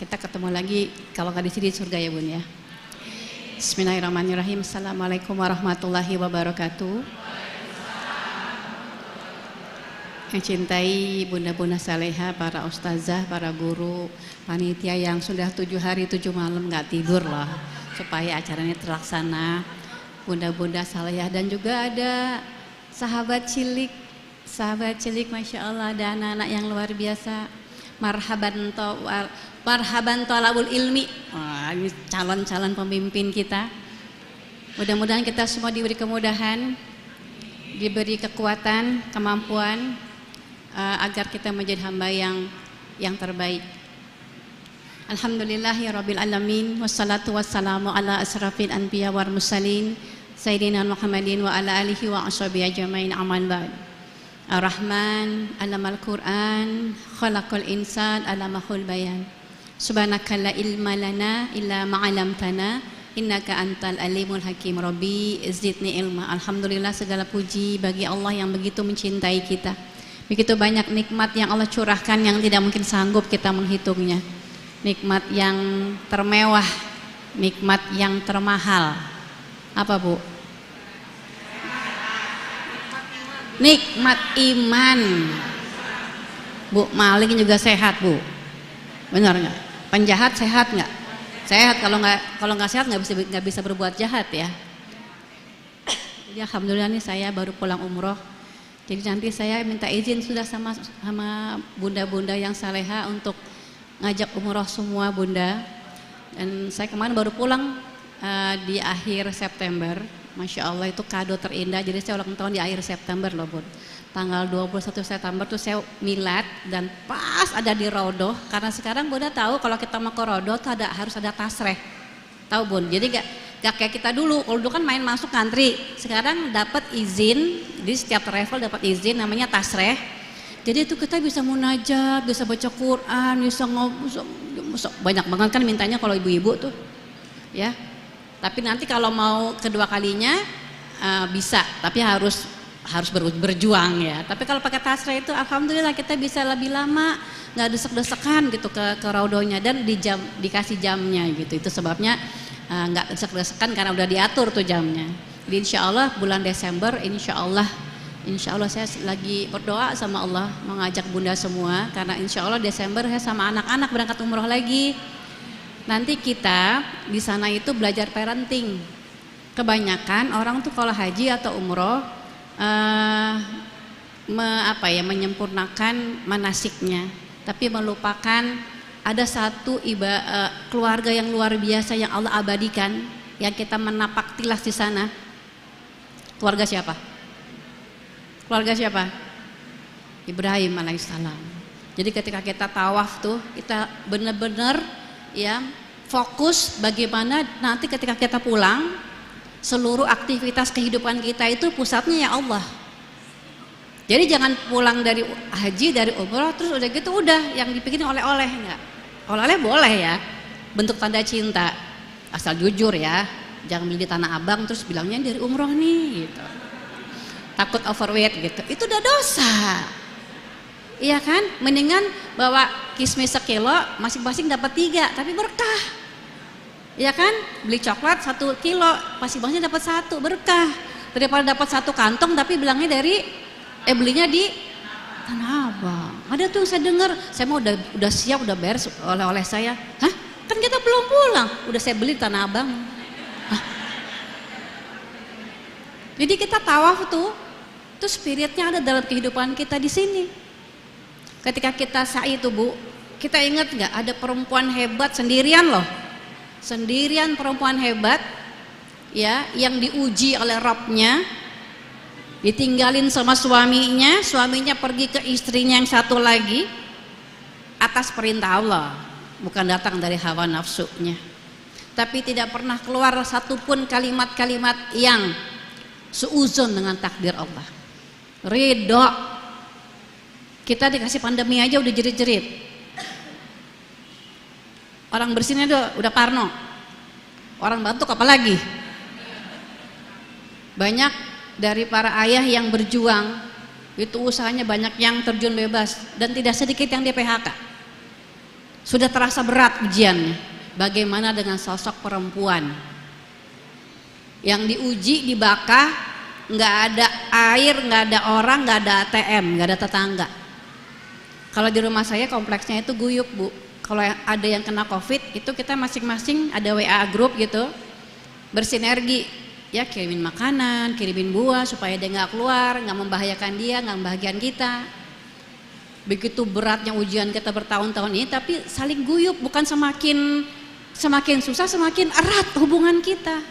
kita ketemu lagi kalau nggak di sini di surga ya Bun ya. Bismillahirrahmanirrahim. Assalamualaikum warahmatullahi wabarakatuh. Yang cintai bunda-bunda saleha, para ustazah, para guru, panitia yang sudah 7 hari 7 malam nggak tidur loh supaya acaranya terlaksana. Bunda-bunda salehah dan juga ada sahabat cilik, masya Allah, ada anak-anak yang luar biasa. Marhaban tolabul ilmi. Wah, ini calon-calon pemimpin kita. Mudah-mudahan kita semua diberi kemudahan, diberi kekuatan, kemampuan agar kita menjadi hamba yang terbaik. Alhamdulillahirabbil alamin, wassalatu wassalamu ala asrafil anbiya wal mursalin sayyidina Muhammadin wa ala alihi wa ashabihi ajmain, aman ba'd. Ar-Rahman alamal Quran, khalaqal insan alamahul bayan. Subhanaka la ilma lana illa ma 'allamtana innaka antal alimul hakim. Rabbi zidni ilma. Alhamdulillah, segala puji bagi Allah yang begitu mencintai kita. Begitu banyak nikmat yang Allah curahkan yang tidak mungkin sanggup kita menghitungnya. Nikmat yang termewah, nikmat yang termahal. Apa Bu? Nikmat iman. Bu, maling juga sehat Bu, benar nggak? Penjahat sehat nggak? Sehat. Kalau nggak sehat nggak bisa berbuat jahat ya. Jadi alhamdulillah nih saya baru pulang umroh. Jadi nanti saya minta izin sudah sama bunda-bunda yang saleha untuk ngajak umroh semua bunda. Dan saya kemarin baru pulang di akhir September. Masya Allah, itu kado terindah. Jadi saya ulang tahun di akhir September loh Bun. Tanggal 21 September tuh saya milad dan pas ada di Rodoh. Karena sekarang Bunda tahu kalau kita mau ke Rodoh tuh harus ada tasreh. Tahu Bun? Jadi gak kayak kita dulu. Kalau dulu kan main masuk ngantri. Sekarang dapat izin. Jadi setiap travel dapat izin namanya tasreh. Jadi itu kita bisa munajat, bisa baca Quran, bisa banyak banget kan mintanya kalau ibu-ibu tuh. Ya. Tapi nanti kalau mau kedua kalinya bisa, tapi harus berjuang ya. Tapi kalau pakai tasreh itu alhamdulillah kita bisa lebih lama, nggak desek-desekan gitu ke raudhonya, dan dikasih jamnya gitu. Itu sebabnya nggak desek-desekan karena udah diatur tuh jamnya. Jadi insya Allah bulan Desember insya Allah saya lagi berdoa sama Allah mengajak bunda semua, karena insya Allah Desember saya sama anak-anak berangkat umroh lagi. Nanti kita di sana itu belajar parenting. Kebanyakan orang tuh kalau haji atau umroh menyempurnakan manasiknya, tapi melupakan ada satu keluarga yang luar biasa yang Allah abadikan, yang kita menapak tilas di sana. Keluarga siapa? Keluarga siapa? Ibrahim alaihissalam. Jadi ketika kita tawaf tuh kita benar-benar ya fokus bagaimana nanti ketika kita pulang seluruh aktivitas kehidupan kita itu pusatnya ya Allah. Jadi jangan pulang dari haji, dari umroh terus udah gitu udah yang dipikirin oleh-oleh. Enggak. Oleh-oleh boleh ya, bentuk tanda cinta, asal jujur ya, jangan beli di Tanah Abang terus bilangnya dari umroh nih gitu, takut overweight gitu, itu udah dosa. Iya kan, mendingan bawa kismis sekilo, masing-masing dapat 3, tapi berkah. Iya kan, beli coklat 1 kilo, masing-masing dapat 1, berkah. Daripada dapat 1 kantong tapi bilangnya belinya di Tanah Abang. Ada tuh saya dengar, saya mau udah siap, udah bayar oleh saya. Hah? Kan kita belum pulang, udah saya beli di Tanah Abang. Hah? Jadi kita tawaf tuh spiritnya ada dalam kehidupan kita di sini. Ketika kita sa'i itu Bu, kita ingat nggak ada perempuan hebat sendirian loh, sendirian perempuan hebat ya, yang diuji oleh Rabbnya, ditinggalin sama suaminya pergi ke istrinya yang satu lagi atas perintah Allah, bukan datang dari hawa nafsunya, tapi tidak pernah keluar satupun kalimat-kalimat yang seuzon dengan takdir Allah. Ridho. Kita dikasih pandemi aja udah jerit-jerit. Orang bersinnya udah parno. Orang batuk apalagi. Banyak dari para ayah yang berjuang itu usahanya banyak yang terjun bebas dan tidak sedikit yang di PHK. Sudah terasa berat ujiannya. Bagaimana dengan sosok perempuan yang diuji, dibakar, nggak ada air, nggak ada orang, nggak ada ATM, nggak ada tetangga. Kalau di rumah saya kompleksnya itu guyup, Bu. Kalau ada yang kena COVID, itu kita masing-masing ada WA group gitu, bersinergi, ya kirimin makanan, kirimin buah supaya dia nggak keluar, nggak membahayakan dia, nggak membahayakan kita. Begitu beratnya ujian kita bertahun-tahun ini, tapi saling guyup, bukan semakin susah semakin erat hubungan kita.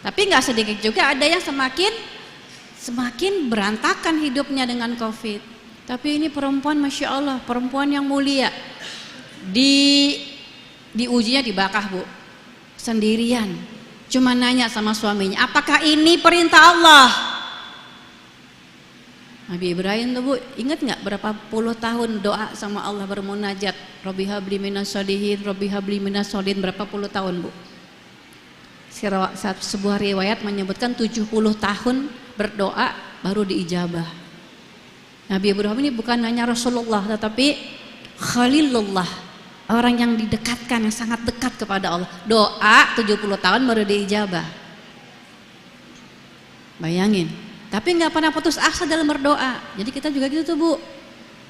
Tapi nggak sedikit juga ada yang semakin berantakan hidupnya dengan COVID. Tapi ini perempuan, masya Allah, perempuan yang mulia. Diujinya dibakar, Bu, sendirian. Cuma nanya sama suaminya, apakah ini perintah Allah? Nabi Ibrahim tuh, Bu, ingat nggak berapa puluh tahun doa sama Allah bermunajat, Robbi habli minas sholihin, Robbi habli minas sholihin, berapa puluh tahun, Bu? Sebuah riwayat menyebutkan 70 tahun berdoa baru diijabah. Nabi Ibrahim ini bukan hanya Rasulullah, tetapi Khalilullah, orang yang didekatkan, yang sangat dekat kepada Allah. Doa 70 tahun baru diijabah. Bayangin. Tapi nggak pernah putus asa dalam berdoa. Jadi kita juga gitu tuh, Bu.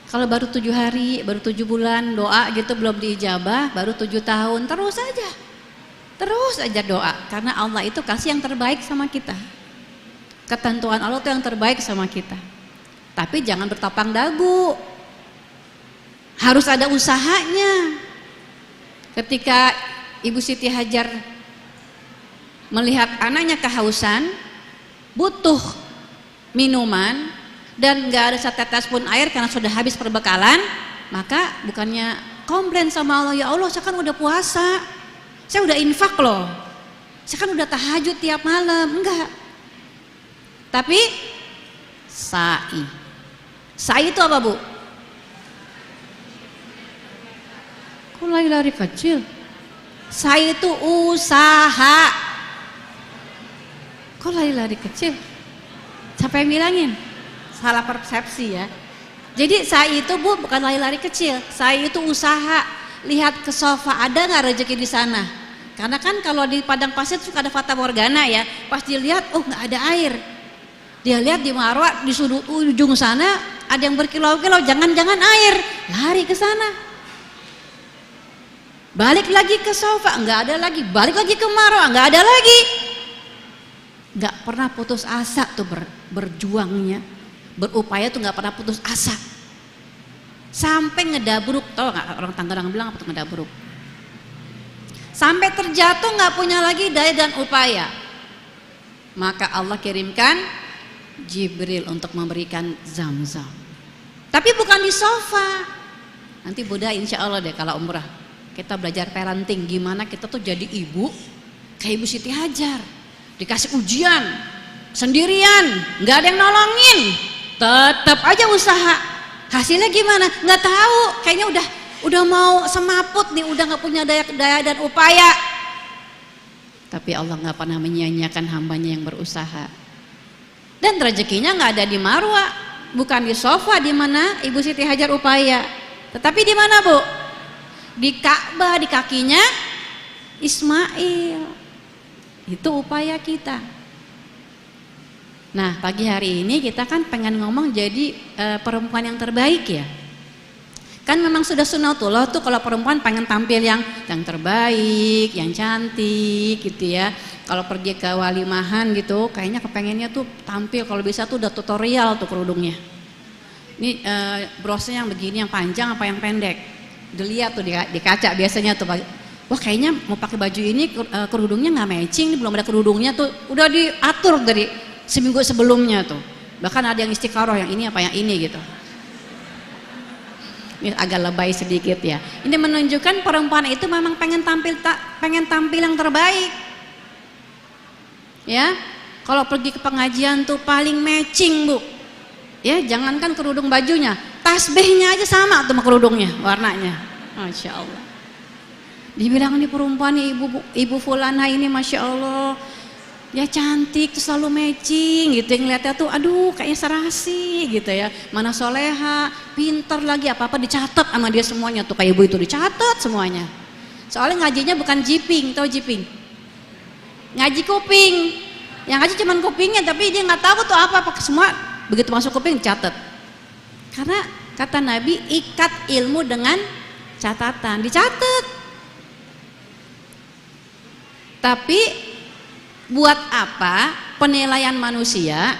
Kalau baru 7 hari, baru 7 bulan doa gitu belum diijabah, baru 7 tahun, terus aja doa. Karena Allah itu kasih yang terbaik sama kita. Ketentuan Allah itu yang terbaik sama kita. Tapi jangan bertapang dagu. Harus ada usahanya. Ketika Ibu Siti Hajar melihat anaknya kehausan, butuh minuman dan nggak ada setetes pun air karena sudah habis perbekalan, maka bukannya komplain sama Allah, ya Allah saya kan udah puasa, saya udah infak loh, saya kan udah tahajud tiap malam, enggak. Tapi sa'i itu apa, Bu? Kok lari-lari kecil? Sa'i itu usaha. Kok lari-lari kecil? Siapa yang bilangin? Salah persepsi ya. Jadi sa'i itu, Bu, bukan lari-lari kecil. Sa'i itu usaha. Lihat ke sofa, ada nggak rezeki di sana? Karena kan kalau di padang pasir suka ada fata morgana ya. Pas dilihat, oh nggak ada air. Dia lihat di Marwa, di sudut ujung sana ada yang berkilau-kilau, jangan-jangan air. Lari ke sana. Balik lagi ke sofa, nggak ada lagi. Balik lagi ke Marwa, nggak ada lagi. Nggak pernah putus asa tuh berjuangnya, berupaya tuh nggak pernah putus asa. Sampai ngedabruk, tau nggak orang Tangerang bilang apa tuh ngedabruk? Sampai terjatuh nggak punya lagi daya dan upaya. Maka Allah kirimkan Jibril untuk memberikan Zam-Zam. Tapi bukan di sofa. Nanti Bunda insya Allah deh kalau umrah kita belajar parenting, gimana kita tuh jadi ibu kayak Ibu Siti Hajar. Dikasih ujian sendirian, nggak ada yang nolongin, tetap aja usaha. Hasilnya gimana? Nggak tahu. Kayaknya udah mau semaput nih, udah nggak punya daya dan upaya. Tapi Allah nggak pernah menyia-nyiakan hambanya yang berusaha. Dan rezekinya nggak ada di Marwa, bukan di sofa di mana Ibu Siti Hajar upaya. Tetapi di mana, Bu? Di Ka'bah, di kakinya Ismail. Itu upaya kita. Nah, pagi hari ini kita kan pengen ngomong jadi perempuan yang terbaik ya. Kan memang sudah sunatullah tuh kalau perempuan pengen tampil yang terbaik, yang cantik gitu ya. Kalau pergi ke walimahan gitu, kayaknya kepengennya tuh tampil, kalau bisa tuh udah tutorial tuh kerudungnya. Ini brosnya yang begini, yang panjang apa yang pendek. Dilihat tuh di kaca biasanya tuh. Wah kayaknya mau pakai baju ini kerudungnya nggak matching, ini belum ada kerudungnya tuh, udah diatur dari seminggu sebelumnya tuh. Bahkan ada yang istikharah yang ini apa yang ini gitu. Ini agak lebay sedikit ya. Ini menunjukkan perempuan itu memang pengen tampil yang terbaik. Ya, kalau pergi ke pengajian tuh paling matching, Bu. Ya, jangankan kerudung bajunya, tasbihnya aja sama tuh sama kerudungnya, warnanya. Masya Allah. Dibilang ini perempuan nih, ibu fulana ini masya Allah dia cantik tuh selalu matching gitu, yang ngeliatnya tuh aduh kayaknya serasi gitu ya, mana soleha, pinter lagi, apa-apa dicatat sama dia semuanya tuh, kayak ibu itu dicatat semuanya. Soalnya ngajinya bukan jiping, tau jiping? Ngaji kuping, yang ngaji cuman kupingnya, tapi dia nggak tahu tuh apa semua, begitu masuk kuping dicatat. Karena kata Nabi, ikat ilmu dengan catatan, dicatat. Tapi buat apa penilaian manusia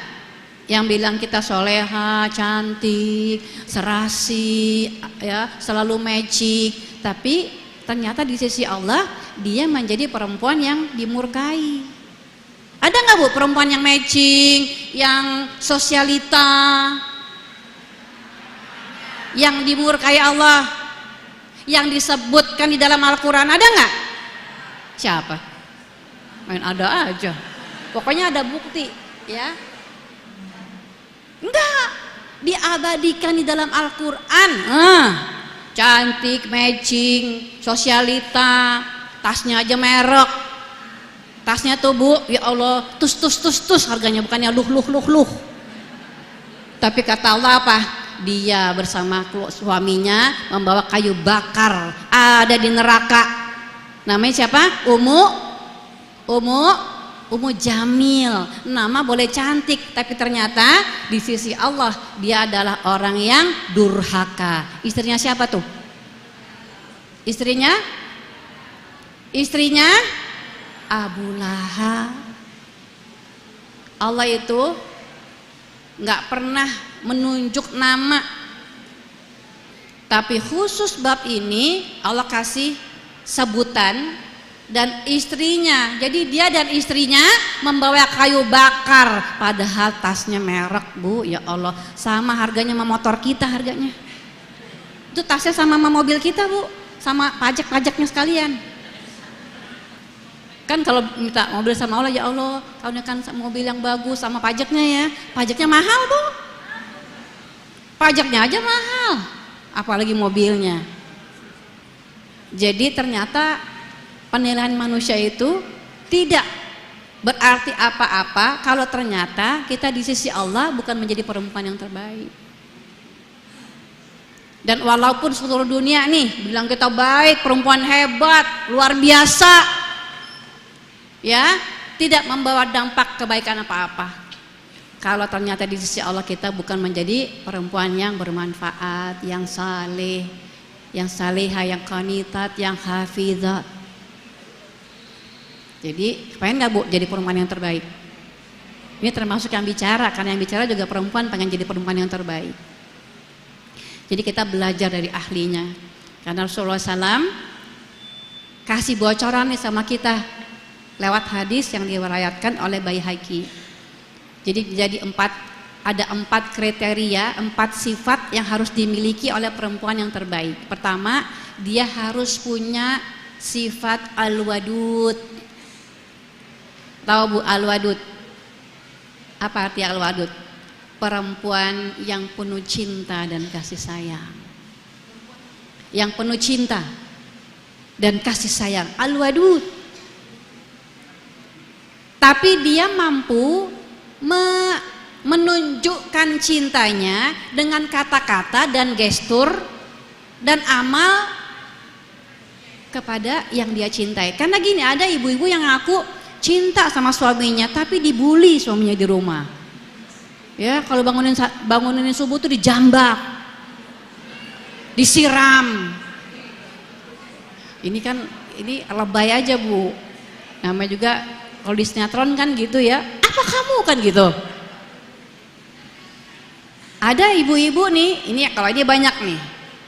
yang bilang kita soleha, cantik, serasi, ya, selalu magic, tapi ternyata di sisi Allah dia menjadi perempuan yang dimurkai. Ada nggak Bu perempuan yang matching, yang sosialita, yang dimurkai Allah, yang disebutkan di dalam Al-Quran? Ada nggak? Siapa? Main ada aja, pokoknya ada bukti ya. Enggak, diabadikan di dalam Al-Quran. Cantik, matching, sosialita, tasnya aja merek, tasnya tuh Bu, ya Allah, tus harganya, bukannya luh. Tapi kata Allah apa? Dia bersama suaminya membawa kayu bakar, ada di neraka. Namanya siapa? Ummu Jamil. Nama boleh cantik, tapi ternyata di sisi Allah dia adalah orang yang durhaka. Istrinya siapa tuh? Istrinya Abu Lahab. Allah itu nggak pernah menunjuk nama, tapi khusus bab ini Allah kasih sebutan dan istrinya. Jadi dia dan istrinya membawa kayu bakar, padahal tasnya merek Bu, ya Allah, sama harganya sama motor kita harganya. Itu tasnya sama mobil kita Bu, sama pajak-pajaknya sekalian. Kan kalau minta mobil sama Allah, ya Allah, tahunnya kan mobil yang bagus sama pajaknya ya, pajaknya mahal Bu, pajaknya aja mahal, apalagi mobilnya. Jadi ternyata penilaian manusia itu tidak berarti apa-apa kalau ternyata kita di sisi Allah bukan menjadi perempuan yang terbaik. Dan walaupun seluruh dunia nih bilang kita baik, perempuan hebat, luar biasa, ya, tidak membawa dampak kebaikan apa-apa kalau ternyata di sisi Allah kita bukan menjadi perempuan yang bermanfaat, yang saleh, yang salihah, yang qanitat, yang hafizat. Jadi pengen gak Bu jadi perempuan yang terbaik? Ini termasuk yang bicara, karena yang bicara juga perempuan pengen jadi perempuan yang terbaik. Jadi kita belajar dari ahlinya, karena Rasulullah SAW kasih bocoran nih sama kita lewat hadis yang diriwayatkan oleh Baihaqi. Jadi ada 4 kriteria, 4 sifat yang harus dimiliki oleh perempuan yang terbaik. Pertama, dia harus punya sifat al-wadud. Tahu Bu al-wadud? Apa arti al-wadud? Perempuan yang penuh cinta dan kasih sayang. Yang penuh cinta dan kasih sayang, al-wadud. Tapi dia mampu menunjukkan cintanya dengan kata-kata dan gestur dan amal kepada yang dia cintai. Karena gini, ada ibu-ibu yang ngaku cinta sama suaminya tapi dibully suaminya di rumah. Ya, kalau bangunin subuh tuh dijambak, disiram. Ini kan ini lebay aja Bu. Namanya juga kalau di sinetron kan gitu ya. Apa kamu kan gitu. Ada ibu-ibu nih, ini kalau ini banyak nih.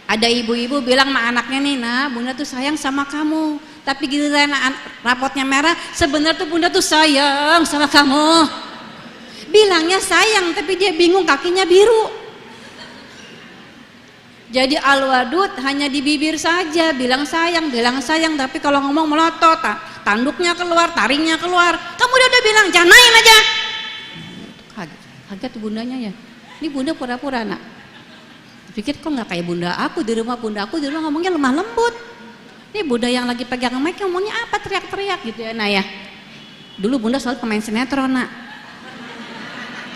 Ada ibu-ibu bilang sama anaknya nih, nah Bunda tuh sayang sama kamu, tapi giliran rapotnya merah, sebenarnya tuh Bunda tuh sayang sama kamu. Bilangnya sayang, tapi dia bingung kakinya biru. Jadi al-wadud hanya di bibir saja, bilang sayang, tapi kalau ngomong melotot, tanduknya keluar, taringnya keluar. Kamu udah bilang jangan main aja. Kaget bundanya ya. Ini Bunda pura-pura nak. Pikir kok nggak kayak bunda aku di rumah ngomongnya lemah lembut. Ini Bunda yang lagi pegang mic ngomongnya apa teriak-teriak gitu ya. Nah ya, Dulu bunda selalu pemain sinetron nak,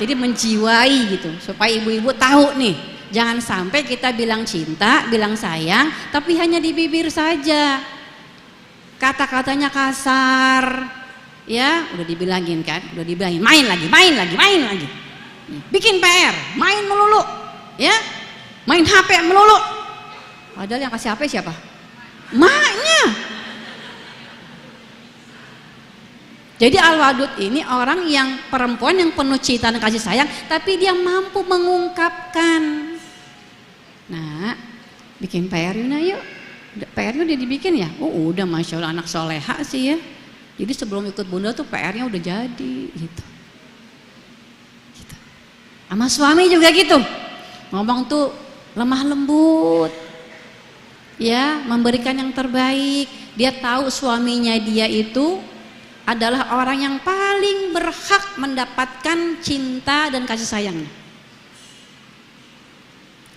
jadi menjiwai gitu supaya ibu-ibu tahu nih, jangan sampai kita bilang cinta, bilang sayang tapi hanya di bibir saja, kata-katanya kasar ya, udah dibilangin kan, udah dibilangin main lagi, bikin PR, main melulu ya, main HP melulu, padahal yang kasih HP siapa? Maknya. Jadi Al-Wadud ini orang yang perempuan yang penuh cinta dan kasih sayang, tapi dia mampu mengungkapkan. Nah, bikin PR yuk. PR-nya udah dibikin ya? Oh udah, Masya Allah, anak soleha sih ya. Jadi sebelum ikut bunda tuh PR-nya udah jadi gitu. Sama suami juga gitu. Ngomong tuh lemah lembut. Ya, memberikan yang terbaik. Dia tahu suaminya dia itu adalah orang yang paling berhak mendapatkan cinta dan kasih sayang.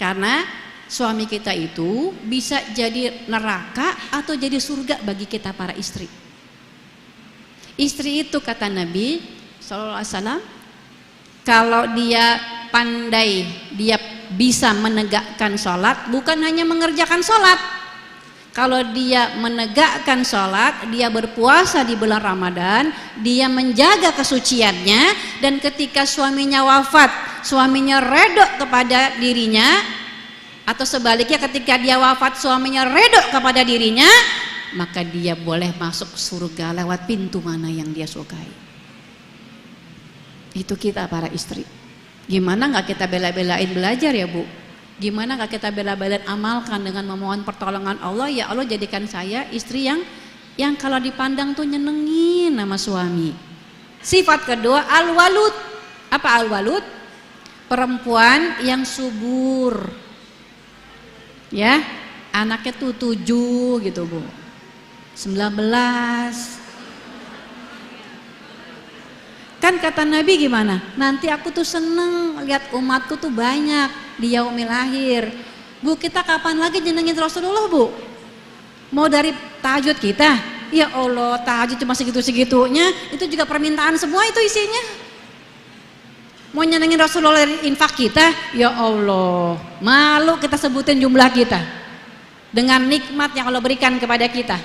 Karena suami kita itu bisa jadi neraka atau jadi surga bagi kita para istri. Istri itu kata Nabi SAW, kalau dia pandai, dia bisa menegakkan sholat, bukan hanya mengerjakan sholat. Kalau dia menegakkan sholat, dia berpuasa di bulan Ramadan, dia menjaga kesuciannya, dan ketika suaminya wafat, suaminya redho kepada dirinya, atau sebaliknya ketika dia wafat suaminya redho kepada dirinya, maka dia boleh masuk surga lewat pintu mana yang dia sukai. Itu kita para istri. Gimana nggak kita bela-belain belajar ya Bu? Gimana gak kita bela-belain amalkan dengan memohon pertolongan Allah, ya Allah jadikan saya istri yang kalau dipandang tuh nyenengin sama suami. Sifat kedua al-walud. Apa al-walud? Perempuan yang subur. Ya, anaknya tuh 7 gitu Bu. 19. Kan kata Nabi gimana? Nanti aku tuh seneng lihat umatku tuh banyak di yaumil akhir. Bu, kita kapan lagi jenengin Rasulullah Bu? Mau dari tahajud kita? Ya Allah, tahajud cuma segitu-segitunya, itu juga permintaan semua itu isinya. Mau nyenengin Rasulullah dari infak kita? Ya Allah, malu kita sebutin jumlah kita dengan nikmat yang Allah berikan kepada kita.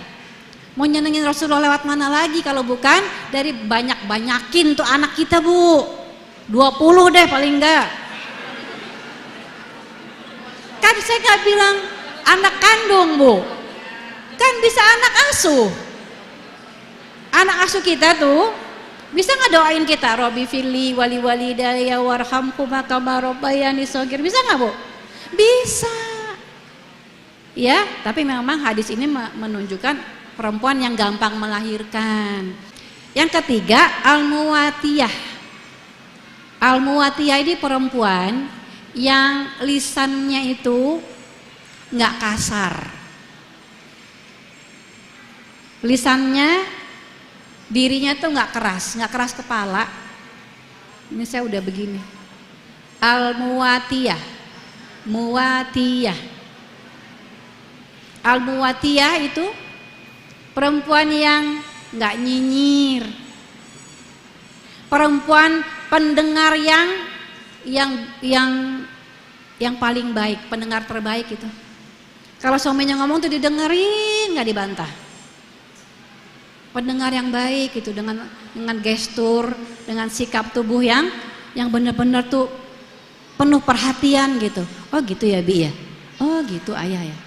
Mau nyenengin Rasulullah lewat mana lagi kalau bukan dari banyak-banyakin tuh anak kita Bu. 20 deh paling enggak. Kan saya gak bilang anak kandung Bu, kan bisa anak asuh. Anak asuh kita tuh bisa nggak doain kita, Robi fili wali walidaya warhamhuma kama rabbayani shagir, bisa nggak Bu? Bisa. Ya, tapi memang hadis ini menunjukkan perempuan yang gampang melahirkan. Yang ketiga al-muwatiyah. Al-muwatiyah ini perempuan yang lisannya itu nggak kasar. Lisannya, dirinya tuh nggak keras kepala. Ini saya udah begini. Al-muwatiyah. Muwatiyah. Al-muwatiyah itu perempuan yang nggak nyinyir, perempuan pendengar yang paling baik, pendengar terbaik itu. Kalau suaminya ngomong tuh didengerin, nggak dibantah. Pendengar yang baik itu dengan gestur, dengan sikap tubuh yang benar-benar tuh penuh perhatian gitu. Oh gitu ya Bi ya. Oh gitu ayah ya.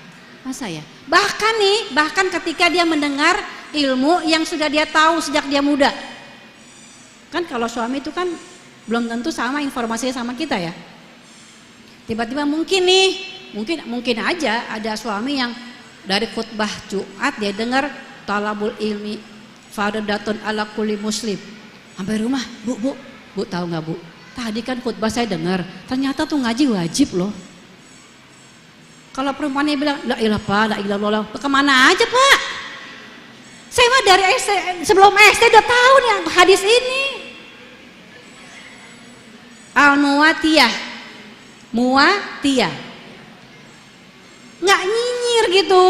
Masa ya? Bahkan ketika dia mendengar ilmu yang sudah dia tahu sejak dia muda. Kan kalau suami itu kan belum tentu sama informasinya sama kita ya. Tiba-tiba mungkin aja ada suami yang dari khutbah Jumat dia dengar talabul ilmi fardhatun ala kulli muslim. Sampai rumah, Bu tahu nggak Bu? Tadi kan khutbah saya dengar, ternyata tuh ngaji wajib loh. Kalau perempuannya bilang, la ilah Pak, la ilah Allah, kemana aja Pak? Saya mah dari SD, sebelum SD udah tahu nih hadis ini. Al-muwatiyah, muwatiyah, nggak nyinyir gitu.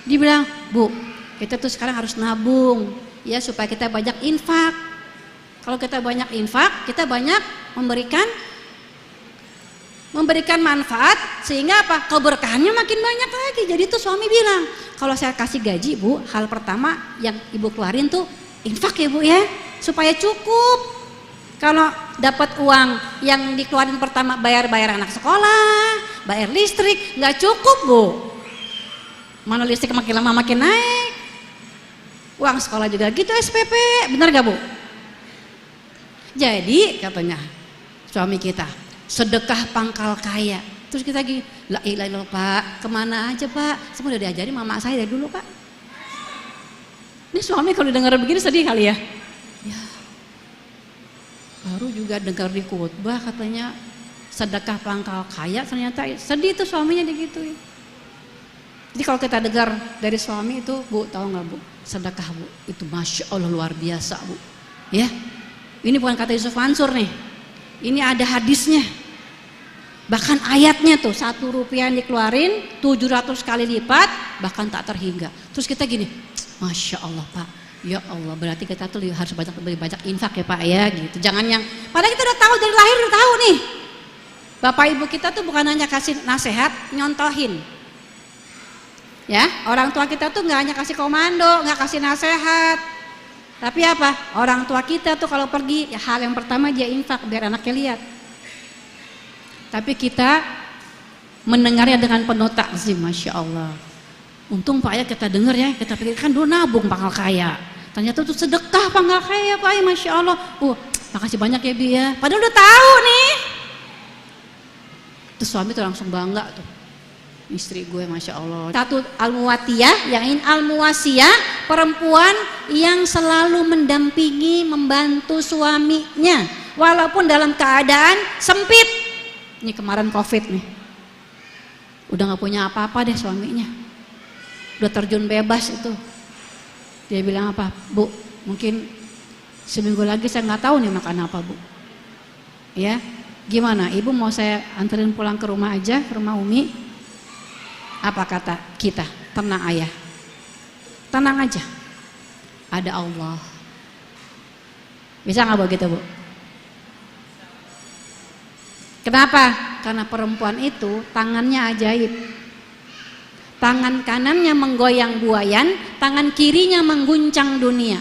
Dibilang, Bu, kita tuh sekarang harus nabung. ya supaya kita banyak infak. Kalau kita banyak infak, kita banyak memberikan manfaat, sehingga apa? Keberkahannya makin banyak lagi. Jadi tuh suami bilang, kalau saya kasih gaji Bu, hal pertama yang ibu keluarin tuh infak ya Bu ya, supaya cukup. Kalau dapat uang yang dikeluarin pertama bayar anak sekolah, bayar listrik, nggak cukup Bu. Mana listrik makin lama makin naik. Uang sekolah juga gitu SPP, benar gak Bu? Jadi katanya suami kita, sedekah pangkal kaya. Terus kita gini, la ilaha illallah Pak, kemana aja Pak? Semua udah diajarin mama saya dari dulu Pak. Ini suami kalau dengar begini sedih kali ya. Ya, baru juga dengar di khotbah katanya sedekah pangkal kaya, ternyata sedih tuh suaminya digituin. Jadi kalau kita dengar dari suami itu, Bu, tahu nggak Bu, sedekah Bu, itu masya Allah luar biasa Bu. Ya, ini bukan kata Yusuf Mansur nih, ini ada hadisnya. Bahkan ayatnya tuh, 1 rupiah yang dikeluarin 700 kali lipat, bahkan tak terhingga. Terus kita gini, masya Allah Pak, ya Allah, berarti kita tuh harus lebih banyak infak ya Pak ya gitu. Jangan yang, padahal kita udah tahu dari lahir udah tahu nih. Bapak ibu kita tuh bukan hanya kasih nasihat, nyontohin. Ya, orang tua kita tuh nggak hanya kasih komando, nggak kasih nasihat. Tapi apa? Orang tua kita tuh kalau pergi, ya hal yang pertama dia infak biar anaknya lihat. Tapi kita mendengarnya dengan penuh takzim, masya Allah. Untung Pak ya kita dengar ya, kita pikirkan dulu nabung pangkal kaya. Ternyata itu sedekah pangkal kaya Pak ya, masya Allah. Makasih banyak ya Bi ya. Padahal udah tahu nih. Terus suami tuh langsung bangga tuh. Istri gue masya Allah. Satu al-muwatiyah, yang ini al-muwasiyah, perempuan yang selalu mendampingi, membantu suaminya walaupun dalam keadaan sempit. Ini kemarin COVID nih, udah gak punya apa-apa deh suaminya, udah terjun bebas itu. Dia bilang apa, Bu, mungkin seminggu lagi saya nggak tahu nih makan apa Bu. Ya, gimana? Ibu mau saya anterin pulang ke rumah aja, ke rumah Umi? Apa kata kita? Tenang ayah, tenang aja, ada Allah. Bisa nggak begitu Bu? Kenapa? Karena perempuan itu tangannya ajaib. Tangan kanannya menggoyang buayan, tangan kirinya mengguncang dunia.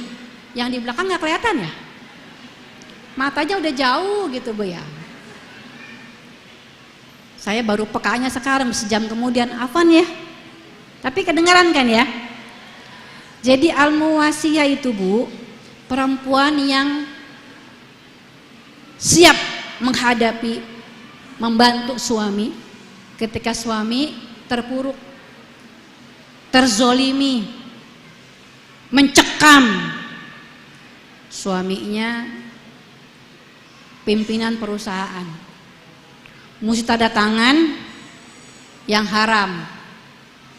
Yang di belakang nggak kelihatan ya? Matanya udah jauh gitu Bu ya. Saya baru pekanya sekarang, sejam kemudian afan ya. Tapi kedengaran kan ya? Jadi al-muwasiyah itu Bu, perempuan yang siap menghadapi, membantu suami ketika suami terpuruk, terzolimi, mencekam. Suaminya pimpinan perusahaan, mesti tanda tangan yang haram,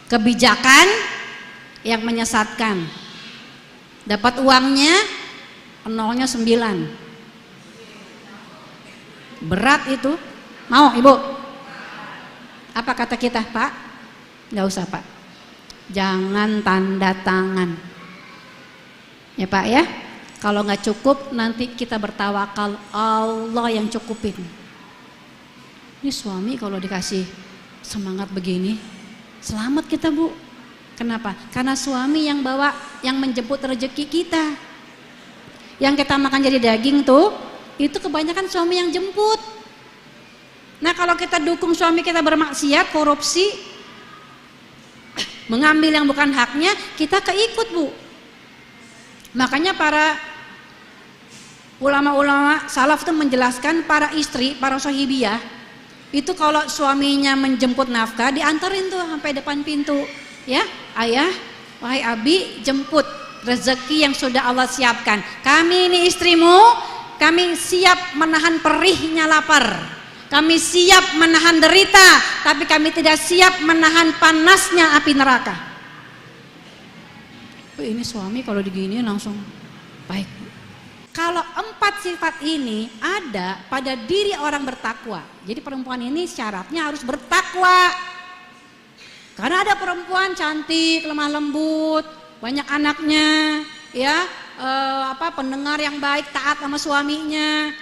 kebijakan yang menyesatkan, dapat uangnya nolnya 9. Berat itu. Mau Ibu? Apa kata kita Pak? Gak usah Pak, jangan tanda tangan ya Pak ya. Kalau gak cukup nanti kita bertawakal, Allah yang cukupin. Ini suami kalau dikasih semangat begini, selamat kita Bu. Kenapa? Karena suami yang bawa, yang menjemput rezeki kita. Yang kita makan jadi daging tuh, itu kebanyakan suami yang jemput. Nah kalau kita dukung suami kita bermaksiat, korupsi, mengambil yang bukan haknya, kita keikut Bu. Makanya para ulama-ulama salaf itu menjelaskan para istri, para sahibiyah, itu kalau suaminya menjemput nafkah, diantarin tuh sampai depan pintu. Ya, ayah, wahai Abi, jemput rezeki yang sudah Allah siapkan. Kami ini istrimu, kami siap menahan perihnya lapar. Kami siap menahan derita, tapi kami tidak siap menahan panasnya api neraka. Ini suami kalau diginiin langsung baik. Kalau 4 sifat ini ada pada diri orang bertakwa. Jadi perempuan ini syaratnya harus bertakwa. Karena ada perempuan cantik, lemah lembut, banyak anaknya, ya, pendengar yang baik, taat sama suaminya,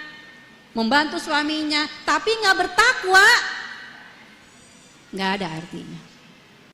membantu suaminya, tapi nggak bertakwa, nggak ada artinya.